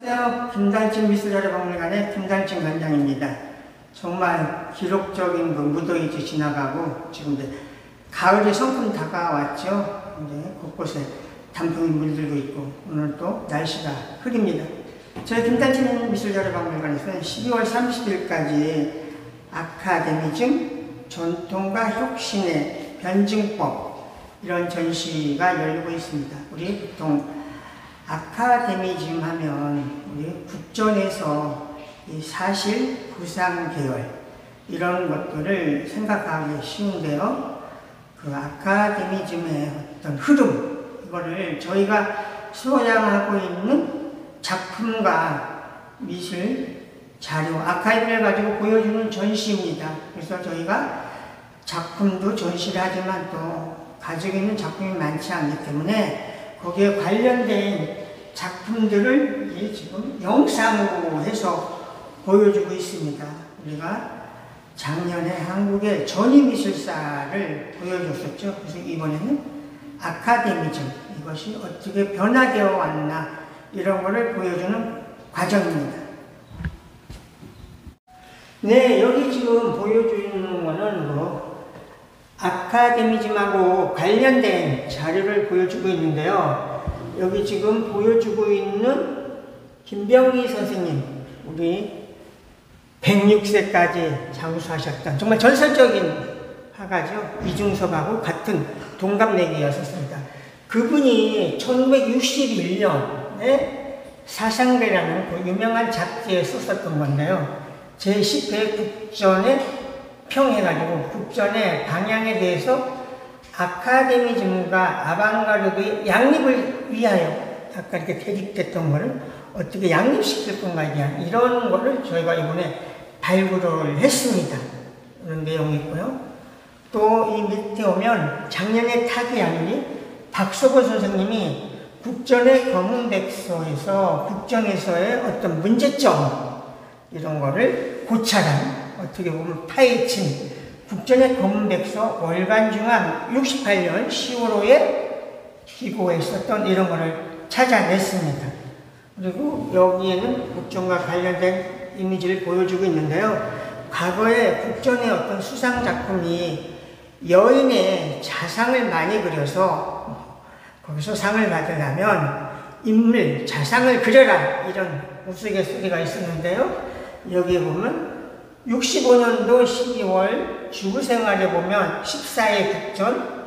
안녕하세요. 김단층 미술자료박물관의 김단층 관장입니다. 정말 기록적인 무더위 지나가고 지금 이제 가을이 성큼 다가왔죠. 이제 곳곳에 단풍이 물들고 있고 오늘 또 날씨가 흐립니다. 저희 김단층 미술자료박물관에서는 12월 30일까지 아카데미즘 전통과 혁신의 변증법 이런 전시가 열리고 있습니다. 우리 보통 아카데미즘 하면 우리 국전에서 이 사실, 구상 계열 이런 것들을 생각하기 쉬운데요. 그 아카데미즘의 어떤 흐름 이거를 저희가 소장하고 있는 작품과 미술 자료, 아카이브를 가지고 보여주는 전시입니다. 그래서 저희가 작품도 전시를 하지만 또 가지고 있는 작품이 많지 않기 때문에 거기에 관련된 작품들을 지금 영상으로 해서 보여주고 있습니다. 우리가 작년에 한국의 전위미술사를 보여줬었죠. 그래서 이번에는 아카데미즘, 이것이 어떻게 변화되어 왔나 이런 거를 보여주는 과정입니다. 네, 여기 지금 보여주는 거는 아카데미즘하고 관련된 자료를 보여주고 있는데요. 여기 지금 보여주고 있는 김병희 선생님, 우리 106세까지 장수하셨던 정말 전설적인 화가죠. 이중섭하고 같은 동갑내기였었습니다. 그분이 1961년에 사상대라는 그 유명한 잡지에 썼었던 건데요. 제10회 국전에 평해가지고 국전의 방향에 대해서 아카데미즘과 아방가르드의 양립을 위하여 아까 이렇게 대립됐던 거를 어떻게 양립시킬 건가에 대한 이런 거를 저희가 이번에 발굴을 했습니다. 그런 내용이 있고요. 또 이 밑에 오면 작년에 타기하니 박석원 선생님이 국전의 검은백서에서 국전에서의 어떤 문제점 이런 거를 고찰한 어떻게 보면 파헤친 국전의 검은백서 월간중앙 68년 10월호에 기고했었던 이런 거를 찾아냈습니다. 그리고 여기에는 국전과 관련된 이미지를 보여주고 있는데요. 과거에 국전의 어떤 수상작품이 여인의 자상을 많이 그려서 거기서 상을 받으려면 인물, 자상을 그려라 이런 우스갯소리가 있었는데요. 여기에 보면 65년도 12월 주부생활에 보면 14회 국전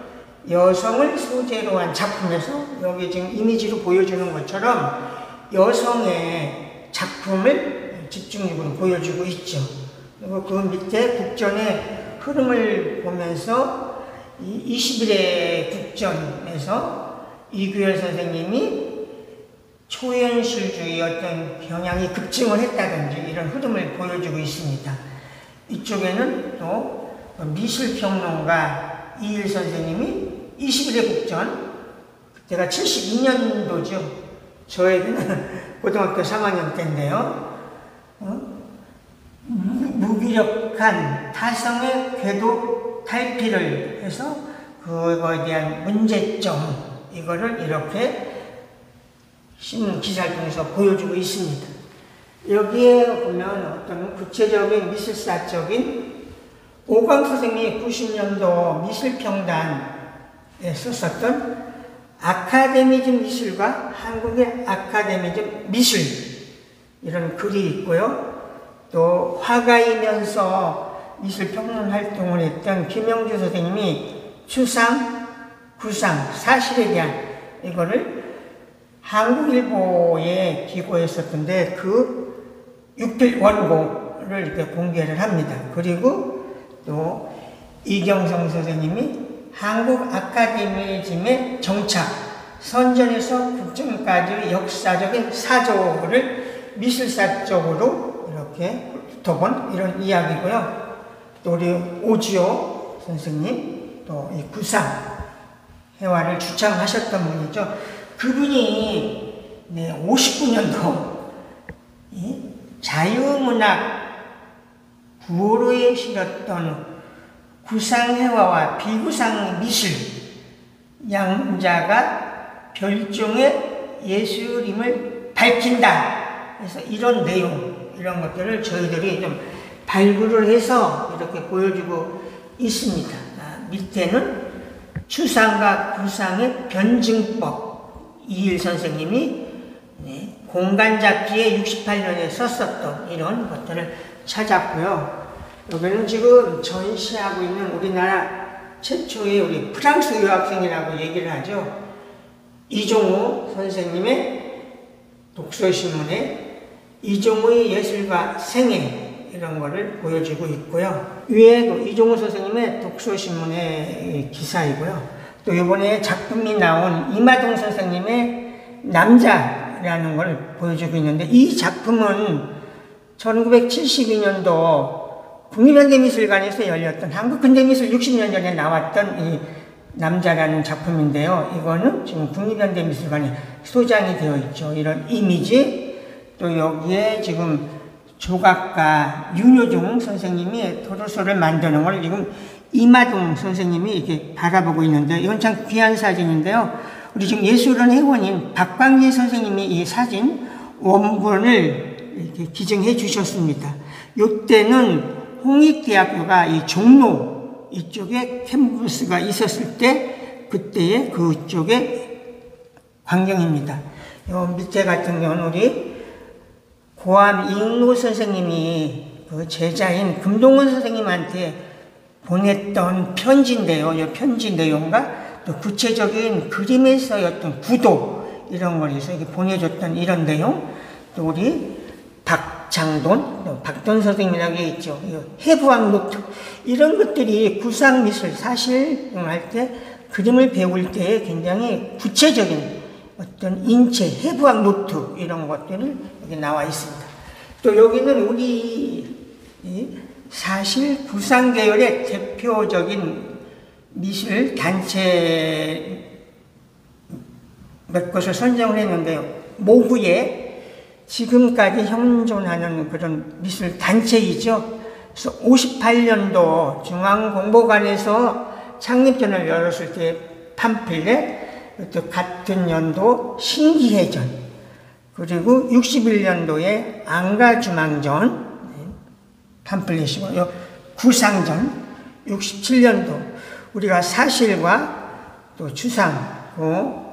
여성을 소재로 한 작품에서 여기 지금 이미지로 보여주는 것처럼 여성의 작품을 집중적으로 보여주고 있죠. 그리고 그 밑에 국전의 흐름을 보면서 21회 국전에서 이규열 선생님이 초현실주의 어떤 경향이 급증을 했다든지 이런 흐름을 보여주고 있습니다. 이쪽에는 또 미술평론가 이일 선생님이 21회 국전, 그때가 72년도죠. 저에게는 고등학교 3학년 때인데요. 무기력한 타성의 궤도 탈피를 해서 그거에 대한 문제점 이거를 이렇게 신문 기사를 통해서 보여주고 있습니다. 여기에 보면 어떤 구체적인 미술사적인 오광 선생님이 90년도 미술평단에 썼었던 아카데미즘 미술과 한국의 아카데미즘 미술 이런 글이 있고요. 또 화가이면서 미술평론 활동을 했던 김영주 선생님이 추상, 구상, 사실에 대한 이거를 한국일보에 기고했었던데 그 6필 원고를 이렇게 공개를 합니다. 그리고 또 이경성 선생님이 한국 아카데미즘의 정착, 선전에서 국전까지 역사적인 사조를 미술사적으로 이렇게 훑어본 이런 이야기고요. 또 우리 오지호 선생님, 또 이 구상 회화를 주창하셨던 분이죠. 그분이 59년도 자유문학 구호로에 실었던 구상회화와 비구상 미술 양자가 별종의 예술임을 밝힌다 그래서 이런 내용, 이런 것들을 저희들이 좀 발굴을 해서 이렇게 보여주고 있습니다. 밑에는 추상과 구상의 변증법, 이일 선생님이 공간잡지에 68년에 썼었던 이런 것들을 찾았고요. 여기는 지금 전시하고 있는 우리나라 최초의 우리 프랑스 유학생이라고 얘기를 하죠. 이종우 선생님의 독서신문에 이종우의 예술과 생애 이런 거를 보여주고 있고요. 위에 그 이종우 선생님의 독서신문의 기사이고요. 또 이번에 작품이 나온 이마동 선생님의 남자라는 걸 보여주고 있는데, 이 작품은 1972년도 국립현대미술관에서 열렸던 한국근대미술 60년 전에 나왔던 이 남자라는 작품인데요. 이거는 지금 국립현대미술관에 소장이 되어 있죠. 이런 이미지, 또 여기에 지금 조각가 윤효중 선생님이 도로소를 만드는 걸 지금 이마동 선생님이 이렇게 바라보고 있는데, 이건 참 귀한 사진인데요. 우리 지금 예술원 회원인 박광재 선생님이 이 사진 원본을 이렇게 기증해 주셨습니다. 이때는 홍익대학교가 이 종로 이쪽에 캠퍼스가 있었을 때 그때의 그쪽의 광경입니다. 요 밑에 같은 경우는 우리 고암 이응로 선생님이 그 제자인 금동원 선생님한테 보냈던 편지인데요. 이 편지 내용과 또 구체적인 그림에서의 어떤 구도 이런 걸 해서 이렇게 보내줬던 이런 내용, 또 우리 박장돈, 박돈 선생님이라고 있죠. 해부학 노트 이런 것들이 구상미술 사실 할 때 그림을 배울 때 굉장히 구체적인 어떤 인체 해부학 노트 이런 것들이 여기 나와 있습니다. 또 여기는 우리 사실 구상 계열의 대표적인 미술 단체 몇 것을 선정을 했는데요. 모구에 지금까지 현존하는 그런 미술 단체이죠. 그래서 58년도 중앙공보관에서 창립전을 열었을 때 팜플렛, 또 같은 연도 신기해전, 그리고 61년도에 안가주망전 팜플렛이고, 구상전 67년도 우리가 사실과 또 추상에서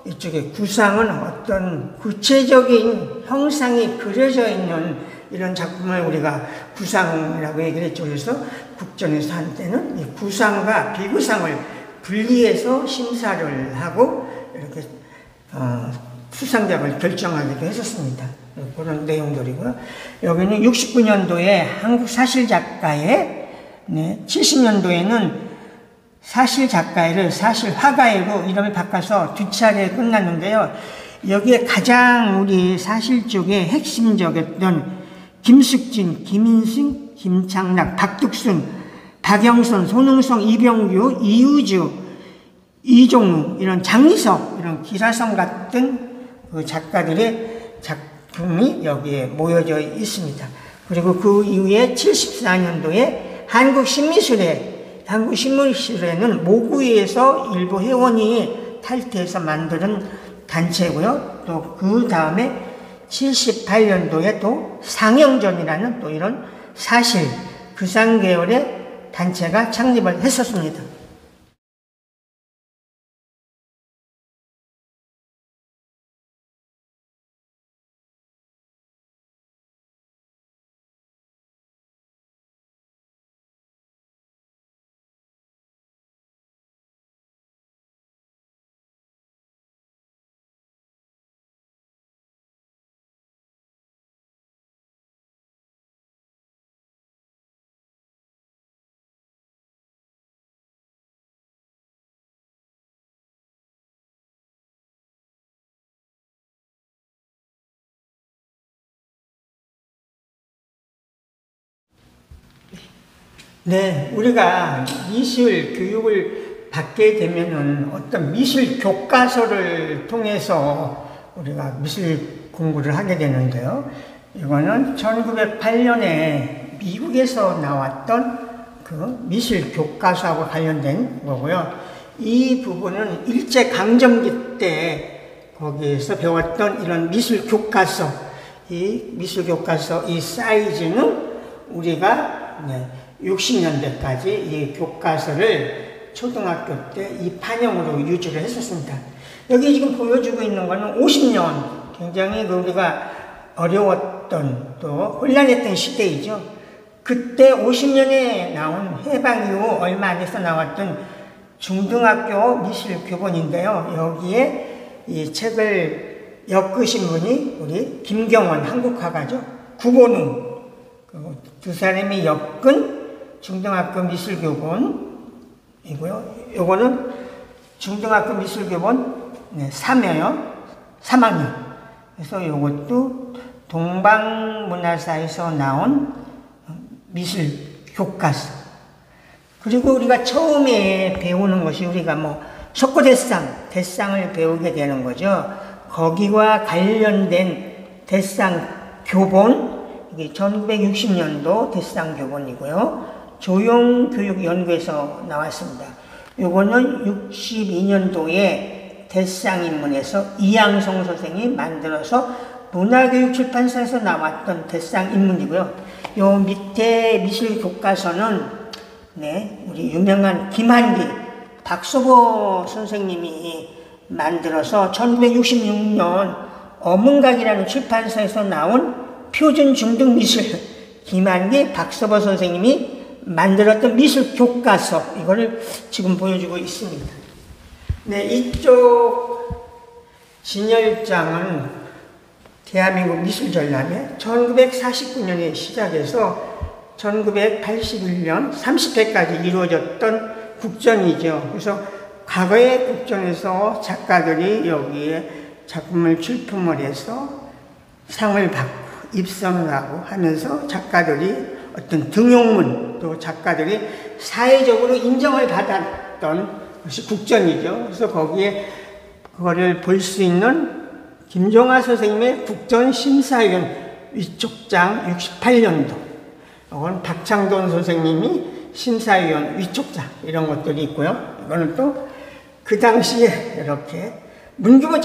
이쪽에 구상은 어떤 구체적인 형상이 그려져 있는 이런 작품을 우리가 구상이라고 얘기를 했죠. 그래서 국전에서 한때는 이 구상과 비구상을 분리해서 심사를 하고 이렇게 수상작을 결정하기도 했었습니다. 그런 내용들이고요. 여기는 69년도에 한국 사실작가회, 70년도에는 사실작가회를 사실화가회로 이름을 바꿔서 두 차례 끝났는데요. 여기에 가장 우리 사실 쪽에 핵심적이었던 김숙진, 김인승, 김창락, 박득순, 박영선, 손흥성, 이병규, 이우주, 이종우, 이런 장리석, 이런 기라성 같은 그 작가들의 작품이 여기에 모여져 있습니다. 그리고 그 이후에 74년도에 한국신문실에는 모구이에서 일부 회원이 탈퇴해서 만드는 단체고요. 또 그 다음에 78년도에 또 상영전이라는 또 이런 사실 구상 계열의 단체가 창립을 했었습니다. 네, 우리가 미술 교육을 받게 되면은 어떤 미술 교과서를 통해서 우리가 미술 공부를 하게 되는데요. 이거는 1908년에 미국에서 나왔던 그 미술 교과서하고 관련된 거고요. 이 부분은 일제강점기 때 거기에서 배웠던 이런 미술 교과서, 이 미술 교과서 이 사이즈는 우리가 60년대까지 이 교과서를 초등학교 때 이 판형으로 유지를 했었습니다. 여기 지금 보여주고 있는 거는 50년, 굉장히 우리가 어려웠던 또 혼란했던 시대이죠. 그때 50년에 나온 해방 이후 얼마 안 돼서 나왔던 중등학교 미술교본인데요. 여기에 이 책을 엮으신 분이 우리 김경원 한국화가죠. 국어는 두 사람이 엮은 중등학교 미술교본이고요. 요거는 중등학교 미술교본 3학년. 그래서 요것도 동방문화사에서 나온 미술 교과서. 그리고 우리가 처음에 배우는 것이 우리가 석고대상을 배우게 되는 거죠. 거기와 관련된 대상 교본, 이게 1960년도 대상 교본이고요. 조용교육연구에서 나왔습니다. 요거는 62년도에 대상인문에서 이양성 선생이 만들어서 문화교육출판사에서 나왔던 대상인문이고요. 요 밑에 미술 교과서는 우리 유명한 김한기, 박서보 선생님이 만들어서 1966년 어문각이라는 출판사에서 나온 표준 중등 미술, 김한기, 박서보 선생님이 만들었던 미술 교과서, 이거를 지금 보여주고 있습니다. 이쪽 진열장은 대한민국 미술전람회 1949년에 시작해서 1981년 30회까지 이루어졌던 국전이죠. 그래서 과거의 국전에서 작가들이 여기에 작품을 출품을 해서 상을 받고 입선을 하고 하면서 작가들이 어떤 등용문, 또 작가들이 사회적으로 인정을 받았던 것이 국전이죠. 그래서 거기에 그거를 볼 수 있는 김종하 선생님의 국전심사위원 위촉장 68년도, 이건 박창돈 선생님이 심사위원 위촉장, 이런 것들이 있고요. 이거는 또 그 당시에 이렇게 문교부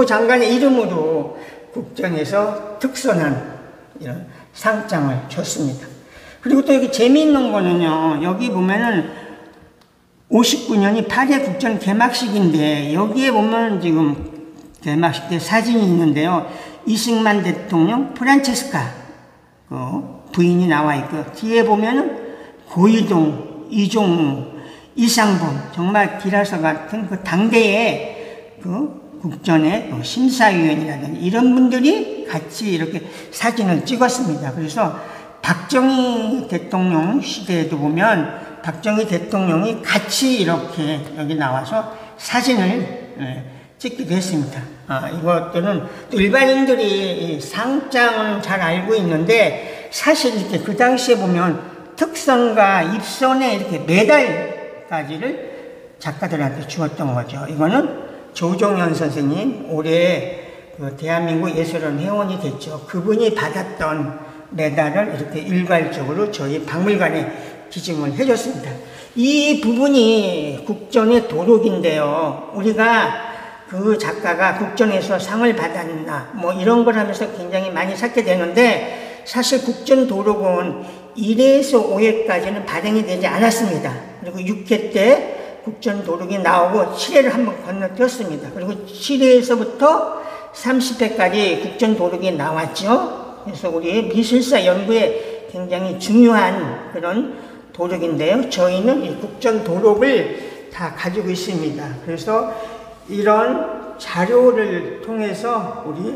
장관의 이름으로 국전에서 특선한 이런 상장을 줬습니다. 그리고 또 여기 재미있는 거는요, 여기 보면은 59년이 8회 국전 개막식인데, 여기에 보면 지금 개막식 때 사진이 있는데요. 이승만 대통령, 프란체스카 부인이 나와 있고, 뒤에 보면은 고이동, 이종우, 이상범, 정말 기라서 같은 그 당대의 그 국전의 심사위원이라든지 이런 분들이 같이 이렇게 사진을 찍었습니다. 그래서 박정희 대통령 시대에도 보면 박정희 대통령이 같이 이렇게 여기 나와서 사진을 찍기도 했습니다. 이것들은 일반인들이 상장은 잘 알고 있는데, 사실 이렇게 그 당시에 보면 특선과 입선에 이렇게 메달까지를 작가들한테 주었던 거죠. 이거는 조종현 선생님, 올해 그 대한민국 예술원 회원이 됐죠. 그분이 받았던 메달을 이렇게 일괄적으로 저희 박물관에 기증을 해줬습니다. 이 부분이 국전의 도록인데요. 우리가 그 작가가 국전에서 상을 받았나 이런 걸 하면서 굉장히 많이 찾게 되는데, 사실 국전 도록은 1회에서 5회까지는 발행이 되지 않았습니다. 그리고 6회 때 국전 도록이 나오고 7회를 한번 건너뛰었습니다. 그리고 7회에서부터 30회까지 국전 도록이 나왔죠. 그래서 우리 미술사 연구에 굉장히 중요한 그런 도록인데요. 저희는 이 국전 도록을 다 가지고 있습니다. 그래서 이런 자료를 통해서 우리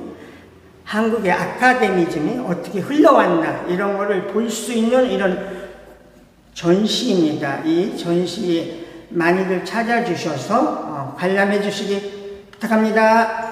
한국의 아카데미즘이 어떻게 흘러왔나, 이런 거를 볼 수 있는 이런 전시입니다. 이 전시 많이들 찾아주셔서 관람해 주시기 부탁합니다.